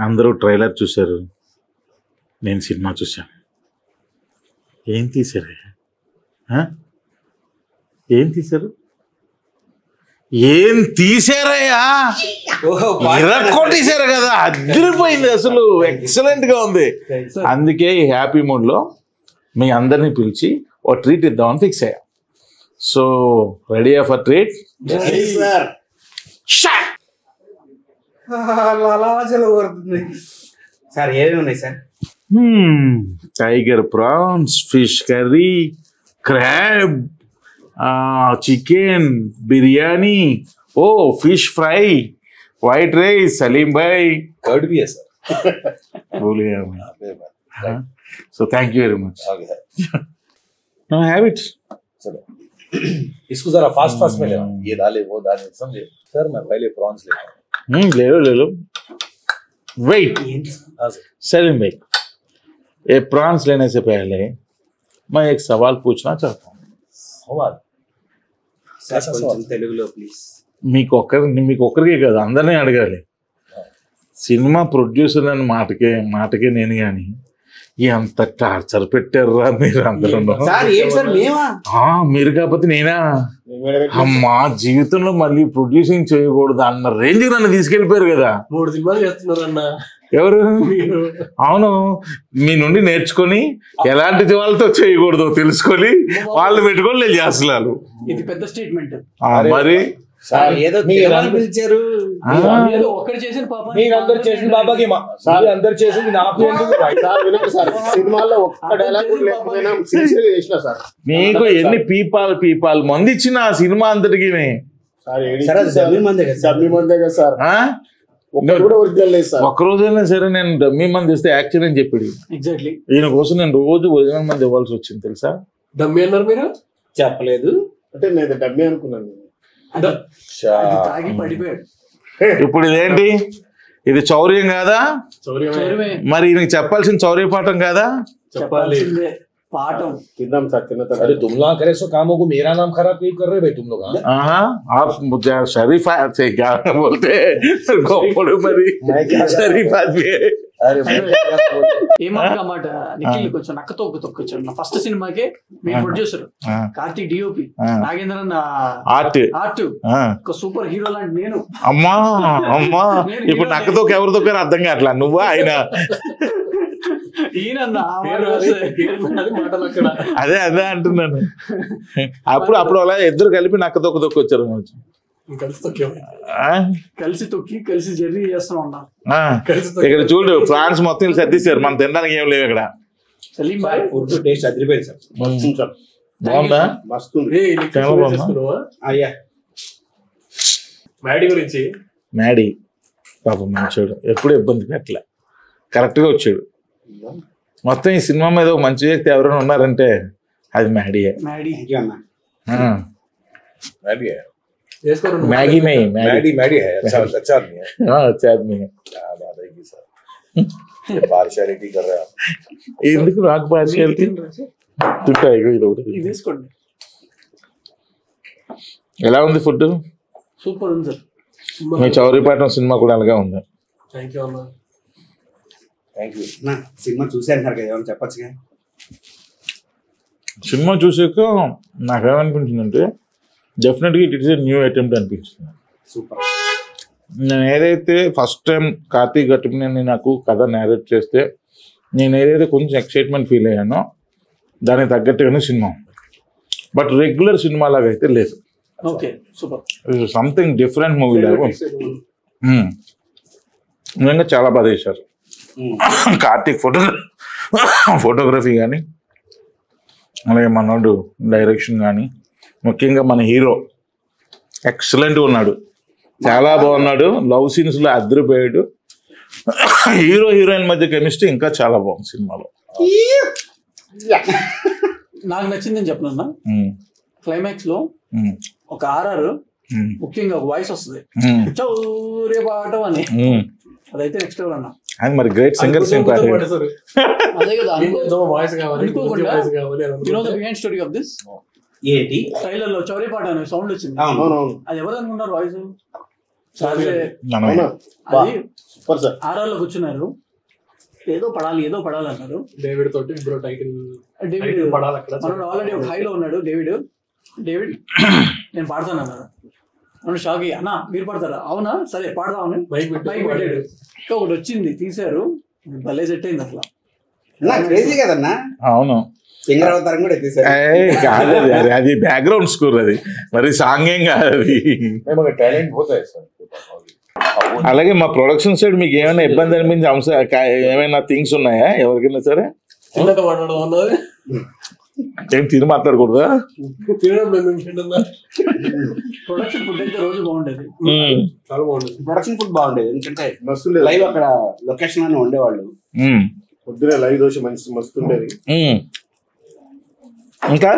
అందరూ ట్రైలర్ చూశారు, నేను సినిమా చూశాను. ఏం తీశారు? ఏం తీశారు? ఏం తీశారయ్యా? ఇరక్కొట్టేశారు కదా, అదిరిపోయింది అసలు, ఎక్సలెంట్ గా ఉంది. అందుకే ఈ హ్యాపీ మూడ్ లో మీ అందరినీ పిలిచి ఓ ట్రీట్ ఇద్దామని ఫిక్స్ అయ్యా. So ready for treat? Sir ఏమేమి ఉన్నాయి sir? Tiger prawns, fish curry, crab, chicken biryani, ఓ fish fry, white rice, Saleem భాయ్, कर्ड भी है सर. भूल गया मैं. So thank you very much. Now have it. चलो इसको जरा फास्ट फास्ट में लेना, ये डाले वो डाले, समझे सर? मैं पहले प्रॉन्स लेता हूँ. ले लो. Wait. सलीम भाई, ये प्रॉन्स लेने से पहले मैं एक सवाल पूछना चाहता हूँ. सवाल? తెలుగులో ప్లీజ్. మీకు ఒక్కరికే కదా, అందరినీ అడగాలి. సినిమా ప్రొడ్యూసర్ అని మాటకే నేను కానీ ఎంత టార్చర్ పెట్టారా మీరు అందరూ. మీరు కాకపోతే నేనా? మా జీవితంలో మళ్ళీ ప్రొడ్యూసింగ్ చేయకూడదు అన్న రేంజ్ నన్ను తీసుకెళ్ళిపోయారు కదా. 3 సినిమాలు చేస్తున్నారన్న. ఎవరు? అవును, మీ నుండి నేర్చుకొని ఎలాంటి వాళ్ళతో చేయకూడదో తెలుసుకొని వాళ్ళు పెట్టుకొని నేను చేస్తున్నాను. ఇది పెద్ద స్టేట్మెంట్. మరి ఏదో పిలిచారు, ఒక్కడు చేసిన పాప, అందరు చేసిన బాబాకి అందరు చేసింది నాకు సినిమాలో ఒక్క డైలాగ్ లేకపోయినా చేసిన సార్. మీకు ఎన్ని పీపాల్ మంది ఇచ్చిన ఆ సినిమా అంతటికి ఒక్కరోజైనా సరే నేను డమ్మీ మంది ఇస్తే యాక్షన్ అని చెప్పాడు. ఎగ్జాక్ట్లీ ఈయన కోసం నేను రోజు ఒరిజినల్ మంది ఇవ్వాల్సి వచ్చింది తెలుసా. డమ్మీ అన్నారు మీరు? చెప్పలేదు అంటే నేను డమ్మీ అనుకున్నాను. ఇప్పుడు ఇదేంటి? ఇది చౌర్యం కాదా? మరి ఈయనకి చెప్పాల్సిన చౌర్య పాఠం కాదా? చెప్పాలి पाठम कितना अरे तुम लोग करे सो कामों को मेरा नाम खराब क्यों कर रहे भाई तुम लोग? आप मुझे शरीफ से क्या बोलते हैं? शरीफ आदमी है. ఏమన్నమాట నిఖిల్ కొంచెం నక్క తొక్కొచ్చాడు. నా ఫస్ట్ సినిమాకే మీ producer Karthik DOP, Nagendra art ఒక సూపర్ హీరో లాంటి నేను. అమ్మా ఇప్పుడు నక్క తొక్క ఎవరు తొక్కారు అర్థం కావట్లా, నువ్వా ఆయన? అదే అంటున్నాను. అప్పుడు అలా ఇద్దరు కలిపి నక్క తొక్కొచ్చారు. కలిసి తొక్కి కలిసి జర్నీ చేస్తా ఉన్నా. ఇక్కడ చూడు ఫ్రాన్స్ మొత్తం సర్దిస్తారు, మనం తినడానికి ఏం లేవు ఇక్కడ. సలీం భాయ్ ఫుడ్ టేస్ట్ అదిరిపోయింది సార్. బాగుందా? మ్యాడీ గురించి మ్యాడీ పాపం మంచోడు, ఎప్పుడు ఇబ్బంది పెట్టలే, కరెక్ట్ గా వచ్చాడు. మొత్తం ఈ సినిమా మీద ఒక మంచి వ్యక్తి ఎవరైనా ఉన్నారంటే అది మ్యాడీయే. मैगी नहीं मैडी है अच्छा आदमी है. हाँ अच्छा आदमी है. क्या बात है की सर पार्शियलिटी कर रहे हैं आप. ఎందుకు నాకు పార్షియాలిటీ? తింటా ఇది ఒకటి తీసుకోండి. ఎలా ఉంది ఫుడ్? సూపర్ ఉంది సార్. మీ చౌరీపాటం సినిమా కూడా అలాగే ఉంది. థాంక్యూ అన్న. థాంక్యూ. నా సినిమా చూసాను సార్, ఏమైనా చెప్పొచ్చుగా? సినిమా చూసాక నాకేమనిపించిందంటే డెఫినెట్గా it is a new attempt అనిపించింది. సూపర్. నేను ఏదైతే ఫస్ట్ టైం కార్తీక్ గట్టుకుని నాకు కథ నేరేట్ చేస్తే నేను ఏదైతే కొంచెం ఎక్సైట్మెంట్ ఫీల్ అయ్యానో దానికి తగ్గట్టుగానే సినిమా ఉంది. బట్ రెగ్యులర్ సినిమా లాగా అయితే లేదు. సంథింగ్ డిఫరెంట్ మూవీ లాగా నిజంగా చాలా బాగా చేశారు. కార్తీక్ ఫోటోగ్రఫీ కానీ అలాగే మనోడు డైరెక్షన్ కానీ ముఖ్యంగా మన హీరో ఎక్సలెంట్గా ఉన్నాడు, చాలా బాగున్నాడు. లవ్ సీన్స్లో అదిరిపోయాడు. హీరోయిన్ మధ్య కెమిస్ట్రీ ఇంకా చాలా బాగుంది సినిమాలో. నాకు నచ్చిందని చెప్పనన్నా, క్లైమాక్స్ లో ఒక ఆర్ఆర్ ముఖ్యంగా ఒక వాయిస్ వస్తుంది, చౌర్య పాఠం అని. అదైతే నెక్స్ట్ లెవెల్ అన్న. అది మరి గ్రేట్ సింగర్ అదే కదా బిహైండ్ స్టోరీ ఆఫ్ దిస్. ఏంటి ట్రైలర్ లో చౌర్య పాట అనే సౌండ్ వచ్చింది, అది ఎవరు అనుకున్నారు వాయిస్? మనమే. అది సూపర్ సార్. ఆర్ఆర్ లో కూర్చున్నారు, ఏదో పడాలి అన్నారు. డేవిడ్ తోటి ఇప్పుడు టైటిల్ డేవిడ్ పడాలి అక్కడ. మనోడు ఆల్రెడీ ఒక హైలో ఉన్నాడు. డేవిడ్ నేను పాడతాను అన్నాడు. మనం షాక్ అయ్యి, అన్నా మీరు పాడతారా? అవునా సరే పాడదామని బైక్ బైక్ పెట్టాడు. ఇంకా ఒకటి వచ్చింది తీశారు, భలే సెట్ అయింది అసలు. క్రేజీ కదన్నా. అవును, సింగర్ అవతారం కూడా ఎత్తేసారు. కాదు అది బ్యాక్గ్రౌండ్ స్కోర్, అది మరి సాంగ్ ఏం కాదు అది. టాలెంట్ పోతాయి సార్. అలాగే మా ప్రొడక్షన్ సైడ్ మీకు ఏమైనా ఇబ్బంది అనిపించే ఏమైనా థింగ్స్ ఉన్నాయా ఎవరికైనా సరే? చిన్నగా మాట్లాడడం అన్నది ఏం తిని మాట్లాడకూడదా? ప్రొడక్షన్ ఫుడ్ అయితే రోజు బాగుండేది, చాలా బాగుండేది. ప్రొడక్షన్ ఫుడ్ బాగుండేది, ఎందుకంటే మస్తు లైవ్ అక్కడ లొకేషన్ లోనే ఉండేవాళ్ళు. పొద్దునే లైవ్ దోశ మస్తు ఉండేది. ఇంకా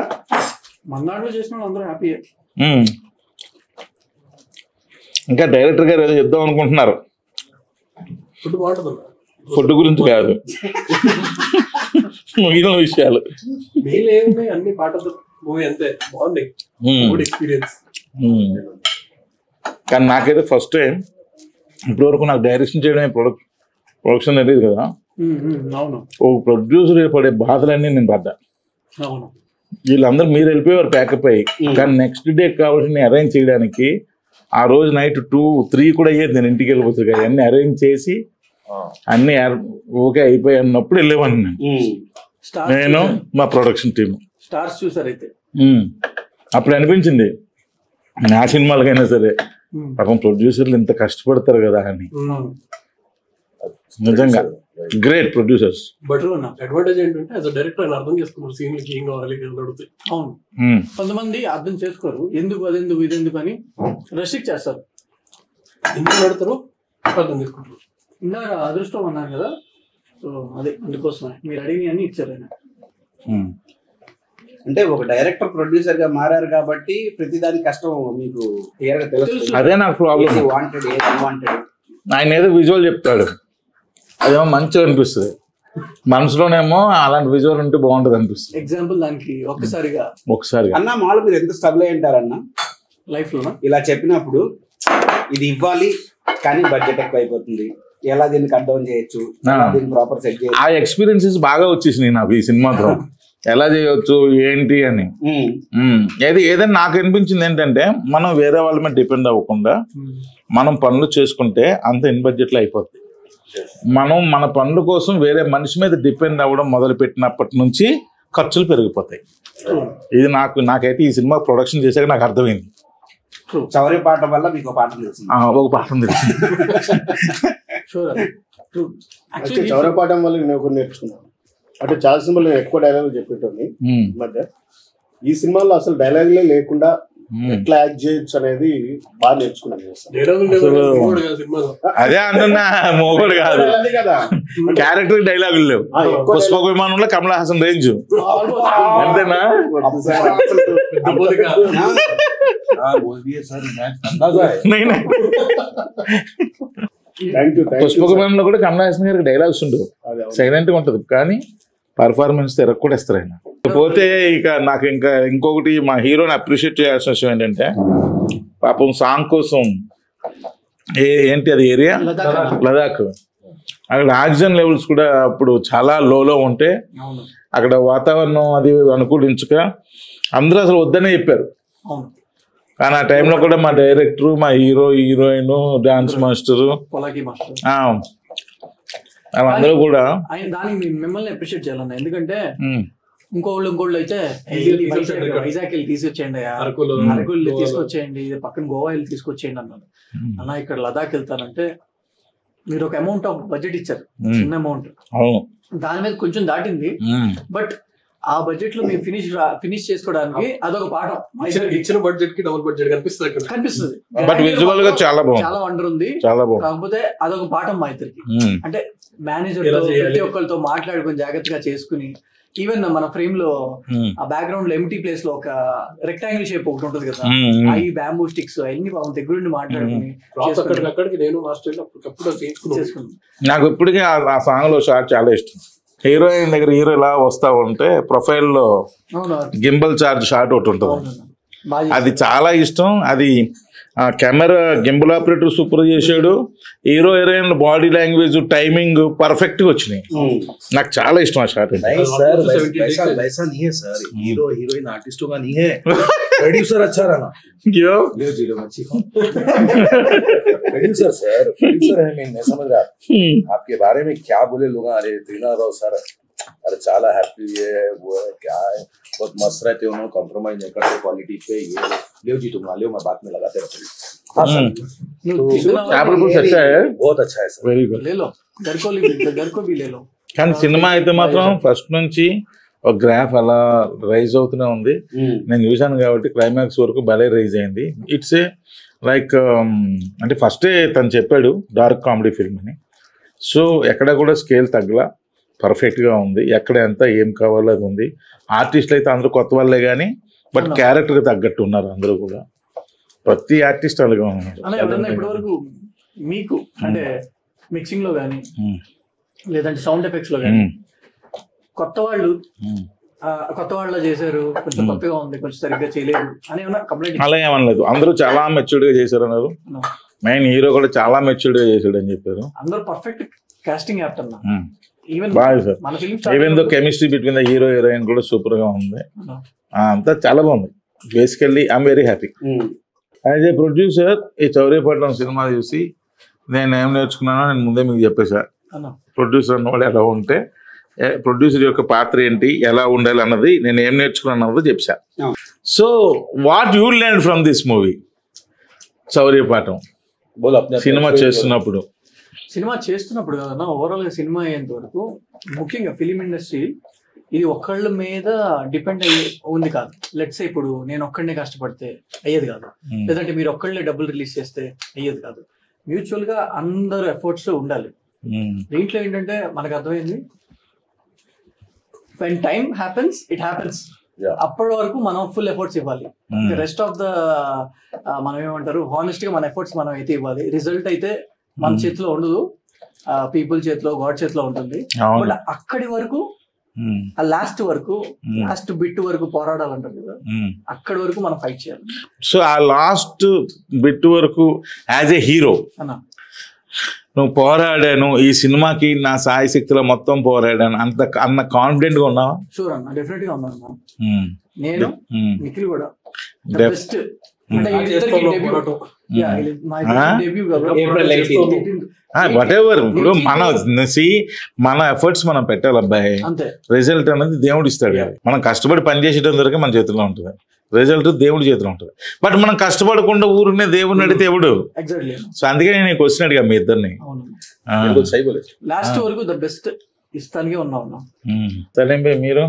మన్నాడులో చేసిన వాళ్ళు అందరూ హ్యాపీ. ఇంకా డైరెక్టర్ గారు ఏదో చెప్దాం అనుకుంటున్నారు. ఫుడ్ బాగుంటుంది. ఫుడ్ గురించి కాదు, మిగిలిన విషయాలు. మెయిన్ ఏమున్నాయి అన్ని పాట మూవీ అంతే బాగుంది, గుడ్ ఎక్స్పీరియన్స్. కానీ నాకైతే ఫస్ట్ టైం ఇప్పటివరకు నాకు డైరెక్షన్ చేయడమే ప్రొడక్షన్ తెలియదు కదా. అవును, ఓ ప్రొడ్యూసర్ పడే బాధలన్నీ నేను పడ్డా. అవును, వీళ్ళందరూ మీరు వెళ్ళిపోయేవారు ప్యాకప్ అయ్యి, కానీ నెక్స్ట్ డే కావాల్సిన అరేంజ్ చేయడానికి ఆ రోజు నైట్ 2-3 కూడా అయ్యేది. నేను ఇంటికి వెళ్ళిపోతుంది కదా, అన్ని అరేంజ్ చేసి అన్ని ఓకే అయిపోయి అన్నప్పుడు వెళ్ళేవాడిని నేను మా ప్రొడక్షన్ టీమ్. స్టార్స్ చూసారైతే అప్పుడు అనిపించింది నా సినిమాలకైనా సరే పాపం ప్రొడ్యూసర్లు ఇంత కష్టపడతారు కదా అని. నిజంగా గ్రేట్ ప్రొడ్యూసర్స్. బట్ అడ్వాంటేజ్ ఏంటంటే యాజ్ అ డైరెక్టర్ ఆయన అర్థం చేసుకున్నారు సీన్లకి ఏం కావాలి అడుగుతాయి. అవును, కొంతమంది అర్థం చేసుకోరు, ఎందుకు అదెందుకు ఇదెందుకు అని రెస్ట్రిక్ట్ చేస్తారు. ఎందుకు నడుతారు అర్థం చేసుకుంటారు. ఇందాక అదృష్టం అన్నారు కదా, సో అదే అందుకోసమే మీరు అడిగిన అన్ని ఇచ్చారు ఆయన. అంటే ఒక డైరెక్టర్ ప్రొడ్యూసర్ గా మారారు కాబట్టి ప్రతిదాని కష్టం మీకు క్లియర్ గా తెలుసు. అదే నాకు ప్రాబ్లం. వాంటెడ్ ఏది అన్వాంటెడ్ ఆయన ఏదో విజువల్ చెప్తాడు, అదేమో మంచిగా అనిపిస్తుంది. మనసులోనేమో అలాంటి విజువల్ ఉంటే బాగుంటది అనిపిస్తుంది. ఎగ్జాంపుల్ దానికి ఒకసారి అన్న మామూలు మీరు ఎంత స్ట్రగుల్ అయి ఉంటారన్న లైఫ్ లో ఇలా చెప్పినప్పుడు, ఇది ఇవ్వాలి కానీ బడ్జెట్ ఎక్కువ అయిపోతుంది, ఎలా దీన్ని కట్ డౌన్ చేయొచ్చు, దీన్ని ప్రాపర్ సెట్ చేయొచ్చు, ఆ ఎక్స్పీరియన్సెస్ బాగా వచ్చేసినాయి నాకు ఈ సినిమాతో. ఎలా చేయొచ్చు ఏంటి అని ఏదైనా నాకు అనిపించింది ఏంటంటే, మనం వేరే వాళ్ళ మీద డిపెండ్ అవ్వకుండా మనం పనులు చేసుకుంటే అంత ఇన్ బడ్జెట్లో అయిపోద్ది. మనం మన పనుల కోసం వేరే మనిషి మీద డిపెండ్ అవ్వడం మొదలు పెట్టినప్పటి నుంచి ఖర్చులు పెరిగిపోతాయి. ఇది నాకైతే ఈ సినిమా ప్రొడక్షన్ చేశాక నాకు అర్థమైంది. చౌరీ పాట వల్ల మీకు పాట తెలిసింది, ఒక పాఠం తెలిసింది. చౌరీ పాఠం వల్ల నేను ఒకటి నేర్చుకున్నాను. అంటే చాలా సినిమాలు నేను ఎక్కువ డైలాగులు చెప్పేటోని మధ్య, ఈ సినిమాలో అసలు డైలాగులే లేకుండా ఎట్లా యాక్ట్ చేయొచ్చు అనేది బాగా నేర్చుకున్నాను. అదే అంటున్నా, మోగోడు కాదు, క్యారెక్టర్ డైలాగులు లేవు. పుష్పక విమానంలో కమల్ హాసన్ రేంజ్ అంతేనా? పుష్పక విమానంలో కూడా కమల్ హాసన్ గారికి డైలాగ్స్ ఉండవు, సైలెంట్ గా ఉంటది, కానీ పర్ఫార్మెన్స్ తిరగకూడేస్తారు ఆయన. పోతే ఇక నాకు ఇంకొకటి మా హీరోని అప్రిషియేట్ చేయాల్సిన విషయం ఏంటంటే, పాపం సాంగ్ కోసం ఏంటి అది ఏరియా లదాఖ్, అక్కడ ఆక్సిజన్ లెవెల్స్ కూడా అప్పుడు చాలా లోలో ఉంటే అక్కడ వాతావరణం అది అనుకూలించక అందరూ అసలు వద్దనే చెప్పారు. కానీ ఆ టైంలో కూడా మా డైరెక్టర్, మా హీరోయిన్, డాన్స్ మాస్టర్ అందరూ కూడా దానికి మిమ్మల్ని అప్రిషియేట్ చేయాలన్నా. ఎందుకంటే ఇంకోళ్ళు అయితే వైజాగ్ వెళ్ళి తీసుకొచ్చేయండి, అరకులు తీసుకొచ్చేయండి, పక్కన గోవా వెళ్ళి తీసుకొచ్చేయండి అన్నారు. అన్న ఇక్కడ లదాఖ్ వెళ్తానంటే మీరు ఒక అమౌంట్ ఆఫ్ బడ్జెట్ ఇచ్చారు, చిన్న అమౌంట్, దాని మీద కొంచెం దాటింది. బట్ ఆ బడ్జెట్ లో మీరు ఫినిష్ చేసుకోవడానికి అదొక పాఠం. ఇచ్చిన బడ్జెట్ కి డబుల్ బడ్జెట్ కనిపిస్తుంది. బట్ విజువల్ గా చాలా బాగుంది, చాలా వండర్ ఉంది. కాకపోతే అదొక పాఠం మా ఇద్దరికి. అంటే మేనేజర్ ప్రతి ఒక్కరితో మాట్లాడుకుని జాగ్రత్తగా చేసుకుని, ఈవెన్ మన ఫ్రేమ్ లో ఆ బ్యాక్గ్రౌండ్ లో ఎంటీ ప్లేస్ లో ఒక రెక్టాంగిల్ షేప్ ఒకటి ఉంటుంది కదా, అవి బ్యాంబూ స్టిక్స్ అన్ని దగ్గరుండి మాట్లాడుకుని అక్కడికి నేను చేసుకున్నాను. నాకు ఇప్పటికీ ఆ సాంగ్ లో షాట్ చాలా ఇష్టం. హీరోయిన్ దగ్గర హీరో ఇలా వస్తా ఉంటే ప్రొఫైల్ లో గింబల్ చార్జ్ షాట్ ఒకటి ఉంటుంది, అది చాలా ఇష్టం. అది ఆ కెమెరా గింబుల్ ఆపరేటర్ సూపర్ చేశాడు. Hero heroine body language timing perfect గా వచ్చినాయి. నాకు చాలా ఇష్టం ఆ షాట్. नहीं सर वैसा वैसा नहीं है सर, हीरो हीरोइन आर्टिस्टों का नहीं है, प्रोड्यूसर अच्छा रहना। ले जीरो मच्छी प्रोड्यूसर सर, प्रोड्यूसर है, मैं समझ रहा आपके बारे में क्या बोले लोग, अरे त्रिना राव सर अरे चाला हैप्पी है, वो है क्या है, बहुत मस्त रहते हो, उन्होंने कॉम्प्रोमाइज नहीं करते क्वालिटी पे, ये ले जी तुम ले, मैं बात में लगाते रहता हूँ। हाँ सर, बहुत अच्छा है सर, వెరీ గుడ్. ले लो घर को भी ले लो. కానీ సినిమా అయితే మాత్రం ఫస్ట్ నుంచి ఒక గ్రాఫ్ అలా రైజ్ అవుతూనే ఉంది. నేను చూశాను కాబట్టి క్లైమాక్స్ వరకు భలే రైజ్ అయింది. ఇట్స్ ఏ లైక్ అంటే ఫస్టే తను చెప్పాడు డార్క్ కామెడీ ఫిల్మ్ అని. సో ఎక్కడ కూడా స్కేల్ తగ్గలా, పర్ఫెక్ట్గా ఉంది. ఎక్కడ ఎంత ఏం కావాలో అది ఉంది. ఆర్టిస్టులు అయితే అందరూ కొత్త వాళ్ళే కానీ బట్ క్యారెక్టర్కి తగ్గట్టు ఉన్నారు అందరూ కూడా. ప్రతి ఆర్టిస్ట్ అలాగే ఉన్నారు. అలా ఎవరైనా ఇప్పటివరకు మీకు అంటే మిక్సింగ్ లో కానీ లేదంటే సౌండ్ ఎఫెక్ట్స్ లో కానీ కొత్త వాళ్ళు చేశారు, కొంచెం కొత్తగా ఉంది, కొంచెం సరిగ్గా చేయలేదు అని ఏమన్నా కంప్లైంట్? అలా ఏమనలేదు, అందరూ చాలా మెచ్యూర్డ్గా చేశారు అన్నారు. మెయిన్ హీరో కూడా చాలా మెచ్యూర్డ్గా చేశాడు అని చెప్పారు. అందరూ పర్ఫెక్ట్ కాస్టింగ్ యాక్ట్ అన్న. ఈవెన్ బాగా సార్, మన film even though chemistry between the hero heroine కూడా సూపర్ గా ఉంది. అంతా చాలా బాగుంది. Basically I'm very happy. As a producer ఈ చౌర్యపట్నం సినిమా చూసి నేను ఏం నేర్చుకున్నానో నేను ముందే మీకు చెప్పేసా. ప్రొడ్యూసర్ అన్నవాడు ఎలా ఉంటే, ప్రొడ్యూసర్ యొక్క పాత్ర ఏంటి, ఎలా ఉండాలి అన్నది నేను ఏం నేర్చుకున్నాను అన్నది చెప్పా. So what you learn from this movie Chauryapaatam cinema చేస్తున్నప్పుడు? సినిమా చేస్తున్నప్పుడు కదన్నా, ఓవరాల్ గా సినిమా అయ్యేంత వరకు ముఖ్యంగా ఫిలిం ఇండస్ట్రీ ఇది ఒక్కళ్ళ మీద డిపెండ్ అయ్యి ఉంది కాదు. లెట్స్ ఇప్పుడు నేను ఒక్కడనే కష్టపడితే అయ్యేది కాదు, లేదంటే మీరు ఒక్కళ్ళే డబ్బులు రిలీజ్ చేస్తే అయ్యేది కాదు. మ్యూచువల్ గా అందరు ఎఫర్ట్స్ ఉండాలి. దీంట్లో ఏంటంటే మనకు అర్థమైంది, when time happens it happens. అప్పటి వరకు మనం ఫుల్ ఎఫర్ట్స్ ఇవ్వాలి. రెస్ట్ ఆఫ్ ద మనం ఏమంటారు హానెస్ట్ గా మన ఎఫర్ట్స్ మనం అయితే ఇవ్వాలి. రిజల్ట్ అయితే మన చేతిలో ఉండదు, పీపుల్ చేతిలో, గాడ్ చేతిలో ఉంటుంది. బట్ అక్కడి వరకు ఆ లాస్ట్ బిట్ వరకు పోరాడాలంటారు కదా, అక్కడి వరకు మనం ఫైట్ చేయాలి. సో ఆ లాస్ట్ బిట్ వరకు యాజ్ ఏ హీరో నువ్వు పోరాడాను, ఈ సినిమాకి నా సాయి శక్తిలో మొత్తం పోరాడాను అన్న కాన్ఫిడెంట్ గా ఉన్నావా? షూర్ అన్న, డెఫినెట్ గా ఉన్నాను. నేను నిఖిల్ కూడా బెస్ట్ వాట్ ఎవర్. ఇప్పుడు మన ఎఫర్ట్స్ మనం పెట్టాలి అబ్బాయి. రిజల్ట్ అనేది దేవుడు ఇస్తాడు. మనం కష్టపడి పని చేసేటం వరకే మన చేతిలో ఉంటుంది, రిజల్ట్ దేవుడి చేతిలో ఉంటుంది. బట్ మనం కష్టపడకుండా ఊరునే దేవుడిని అడిగితే ఎవడు? సో అందుకే నేను క్వశ్చన్ అడిగా మీ ఇద్దరిని. లాస్ట్ వరకు ద బెస్ట్ ఇస్తానికే ఉన్నాం. సలీం భాయ్ మీరు?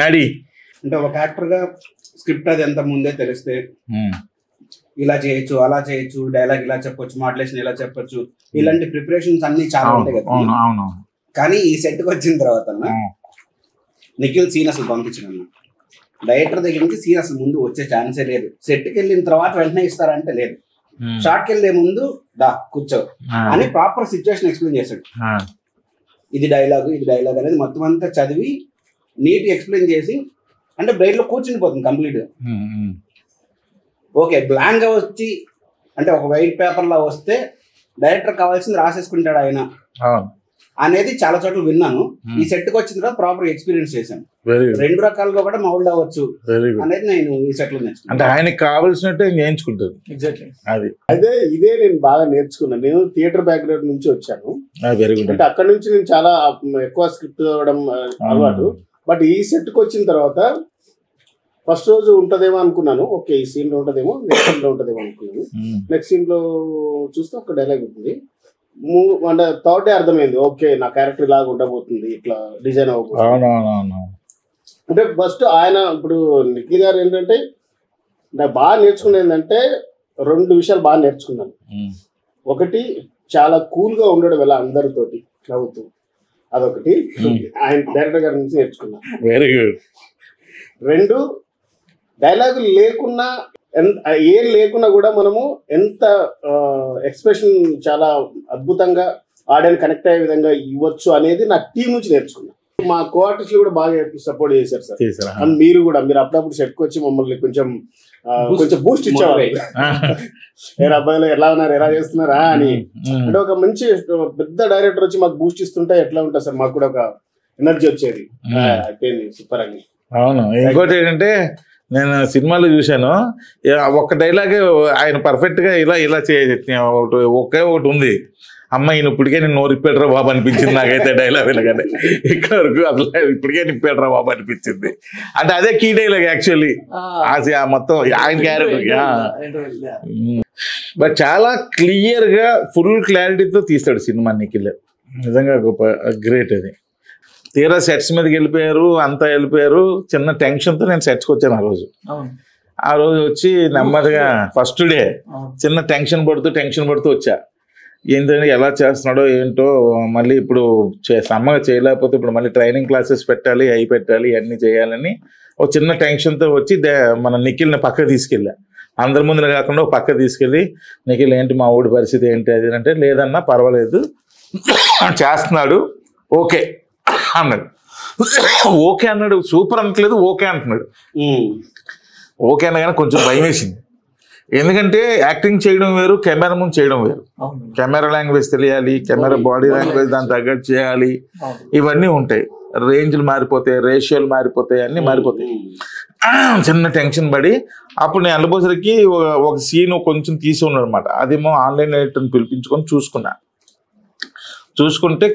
మ్యాడీ అంటే ఒక యాక్టర్ గా స్క్రిప్ట్ అది ఎంత ముందే తెలిస్తే ఇలా చేయొచ్చు, అలా చేయొచ్చు, డైలాగ్ ఇలా చెప్పొచ్చు, మాడ్యులేషన్ ఇలా చెప్పొచ్చు, ఇలాంటి ప్రిపరేషన్స్ అన్ని చాలా ఉంటాయి కదా. కానీ ఈ సెట్ కి వచ్చిన తర్వాత నిఖిల్ సీన్ అసలు పంపించాను. డైరెక్టర్ దగ్గర నుంచి సీన్ అసలు ముందు వచ్చే ఛాన్సే లేదు. సెట్ కి వెళ్ళిన తర్వాత వెంటనే ఇస్తారంటే లేదు. షార్ట్ కి వెళ్ళే ముందు దా కూర్చో అని ప్రాపర్ సిచ్యువేషన్ ఎక్స్ప్లెయిన్ చేశాడు. ఇది డైలాగ్ అనేది మొత్తం అంతా చదివి నీట్ ఎక్స్ప్లెయిన్ చేసి, అంటే బ్రెయిన్ లో కూర్చుని పోతుంది కంప్లీట్ గా. ఓకే, బ్లాంక్ గా వచ్చి అంటే ఒక వైట్ పేపర్ లా వస్తే డైరెక్టర్ కావాల్సింది రాసేసుకుంటాడు ఆయన అనేది చాలా చోట్ల విన్నాను. ఈ సెట్ కి వచ్చిన తర్వాత ప్రాపర్ ఎక్స్పీరియన్స్ చేశాను. రెండు రకాలుగా కూడా మౌల్డ్ అవ్వచ్చు అనేది నేను ఈ సెట్ లో నేర్చుకున్నాను. అంటే ఆయనకి కావాల్సినట్టు నేర్చుకుంటారు. ఎగ్జాక్ట్లీ అది అదే ఇదే నేను బాగా నేర్చుకున్నాను. నేను థియేటర్ బ్యాక్గ్రౌండ్ నుంచి వచ్చాను. Very good. అంటే అక్కడ నుంచి నేను చాలా ఎక్కువ స్క్రిప్ట్ చదవడం అలవాటు. బట్ ఈ సెట్ కి వచ్చిన తర్వాత ఫస్ట్ రోజు ఉంటదేమో అనుకున్నాను. ఓకే, ఈ సీన్ లో ఉంటదేమో, నెక్స్ట్ సీన్ లో ఉంటదేమో అనుకున్నాను. నెక్స్ట్ సీన్ లో చూస్తే ఒక డైలాగ్ ఉంటుంది. అంటే థర్డ్ డే అర్థమైంది, ఓకే నా క్యారెక్టర్ ఇలాగ ఉండబోతుంది, ఇట్లా డిజైన్ అవ్వబోతుంది. అంటే ఫస్ట్ ఆయన ఇప్పుడు నిఖిల్ గారు ఏంటంటే నాకు బాగా నేర్చుకున్నది ఏంటంటే 2 విషయాలు బాగా నేర్చుకున్నాను. ఒకటి చాలా కూల్ గా ఉండడం ఎలా అందరితోటి నవ్వుతూ, అదొకటి ఆయన డైరెక్టర్ గారి నుంచి నేర్చుకున్నాను. Very good. 2 డైలాగులు లేకున్నా ఏం లేకున్నా కూడా మనము ఎంత ఎక్స్ప్రెషన్ చాలా అద్భుతంగా ఆడియన్స్ కనెక్ట్ అయ్యే విధంగా ఇవ్వచ్చు అనేది నా టీం నుంచి నేర్చుకున్నా. మా కోఆర్టిస్ట్ కూడా బాగా సపోర్ట్ చేశారు సార్. చేశారా? అండ్ మీరు అప్పుడప్పుడు సెట్ కి వచ్చి మమ్మల్ని కొంచెం బూస్ట్ ఇచ్చేవారు. అబ్బాయిలు ఎలా ఉన్నారు, ఎలా చేస్తున్నారా అని. అంటే ఒక మంచి పెద్ద డైరెక్టర్ వచ్చి మాకు బూస్ట్ ఇస్తుంటే ఎట్లా ఉంటుంది సార్, మాకు కూడా ఒక ఎనర్జీ వచ్చేది. అయిపోయింది సూపర్ అని. అవును. ఇంకోటి ఏంటంటే నేను సినిమాలో చూశాను, ఒక్క డైలాగే ఆయన పర్ఫెక్ట్గా ఇలా ఒకే ఒకటి ఉంది, అమ్మ ఈయన ఇప్పటికే నేను నోరు ఇప్పాడురా బాబు అనిపించింది నాకైతే డైలాగ్ వినగానే. ఇక్కడ వరకు అసలు ఇప్పటికే నిప్పాడురా బాబు అనిపించింది. అంటే అదే కీ డైలాగ్ యాక్చువల్లీ మొత్తం ఆయన క్యారెక్టర్కి. బట్ చాలా క్లియర్గా ఫుల్ క్లారిటీతో తీస్తాడు సినిమా నిఖిల్. నిజంగా గొప్ప గ్రేట్ అది. తీరా సెట్స్ మీదకి వెళ్ళిపోయారు, అంతా వెళ్ళిపోయారు. చిన్న టెన్షన్తో నేను సెట్స్కి వచ్చాను ఆ రోజు వచ్చి నెమ్మదిగా ఫస్ట్ డే చిన్న టెన్షన్ పడుతూ వచ్చా. ఏంటంటే ఎలా చేస్తున్నాడో ఏంటో, మళ్ళీ ఇప్పుడు సమ్మగా చేయలేకపోతే ఇప్పుడు మళ్ళీ ట్రైనింగ్ క్లాసెస్ పెట్టాలి, అవి పెట్టాలి, ఇవన్నీ చేయాలని ఒక చిన్న టెన్షన్తో వచ్చి మన నిఖిల్ని పక్క తీసుకెళ్ళా. అందరి ముందు కాకుండా ఒక పక్క తీసుకెళ్ళి, నిఖిల్ ఏంటి మా ఊడి పరిస్థితి ఏంటి అది అంటే, లేదన్నా పర్వాలేదు చేస్తున్నాడు ఓకే అన్నాడు. ఓకే అన్నాడు, సూపర్ అనట్లేదు, ఓకే అంటున్నాడు. ఓకే అన్న కానీ కొంచెం భయం వేసింది. ఎందుకంటే యాక్టింగ్ చేయడం వేరు, కెమెరా ముందు చేయడం వేరు. కెమెరా లాంగ్వేజ్ తెలియాలి, కెమెరా బాడీ లాంగ్వేజ్ దాని తగ్గట్టు చేయాలి, ఇవన్నీ ఉంటాయి. రేంజ్లు మారిపోతాయి, రేషియోలు మారిపోతాయి, అన్నీ మారిపోతాయి. చిన్న టెన్షన్ పడి అప్పుడు నేను అల్లబోసరికి ఒక సీన్ కొంచెం తీసి ఉన్నాడు అనమాట. అదేమో ఆన్లైన్ ఎడిటర్ని పిలిపించుకొని చూసుకుంటే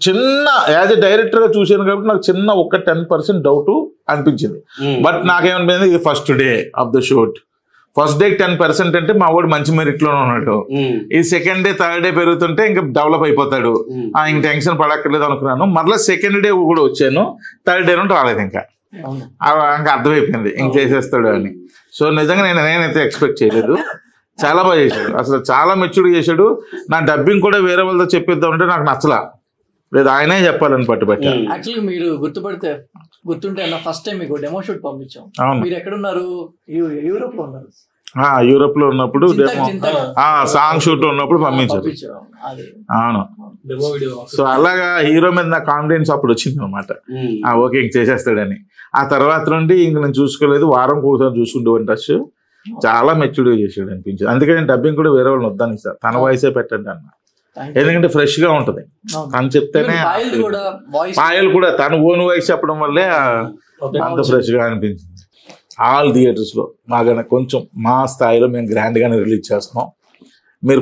చిన్న యాజ్ ఎ డైరెక్టర్గా చూశాను కాబట్టి నాకు చిన్న ఒక 10% డౌట్ అనిపించింది. బట్ నాకేమనిపించింది, ఇది first day of the shoot, first day 10% అంటే మా వాడు మంచి మెరిట్లోనే ఉన్నాడు. ఈ సెకండ్ డే థర్డ్ డే పెరుగుతుంటే ఇంకా డెవలప్ అయిపోతాడు, ఇంక టెన్షన్ పడక్కర్లేదు అనుకున్నాను. మళ్ళీ సెకండ్ డే కూడా వచ్చాను, థర్డ్ డే నుండి రాలేదు. ఇంకా అర్థమైపోయింది ఇంక చేసేస్తాడు అని. సో నిజంగా నేనైతే ఎక్స్పెక్ట్ చేయలేదు. చాలా బాగా చేశాడు, అసలు చాలా మెచ్యూర్డ్ చేశాడు. నా డబ్బింగ్ కూడా వేరే వాళ్ళతో చెప్పిద్దాం అంటే నాకు నచ్చలా, లేదు ఆయనే చెప్పాలని పట్టుబట్టి. యాక్చువల్లీ మీరు గుర్తుంటే ఫస్ట్ టైం మీకు డెమో షూట్ పంపించాం. మీరు ఎక్కడున్నారు? యూరోప్ లో ఉన్నారు. యూరోప్ లో ఉన్నప్పుడు సాంగ్ షూట్ ఉన్నప్పుడు పంపించారు. అవును. సో అలాగా హీరో మీద నా కాన్ఫిడెన్స్ అప్పుడు వచ్చింది అనమాట. ఓకే ఇంక చేసేస్తాడని. ఆ తర్వాత నుండి ఇంక నేను చూసుకోలేదు, వారం ఒకసారి చూసుకుంటూ టచ్. చాలా మెచ్యూర్డ్గా చేసాడు అనిపించింది. అందుకే నేను డబ్బింగ్ కూడా వేరే వాళ్ళు వద్దాను సార్, తన వాయిసే పెట్టండి అన్న. ఎందుకంటే ఫ్రెష్ గా ఉంటది తను చెప్తేనే. పాయల్ కూడా తన ఓన్ వాయిస్ చెప్పడం వల్లే అంత ఫ్రెష్ గా అనిపించింది. ఆల్ థియేటర్స్ లో మాకన్నా కొంచెం మా స్థాయిలో మేము గ్రాండ్ గానే రిలీజ్ చేస్తున్నాం. మీరు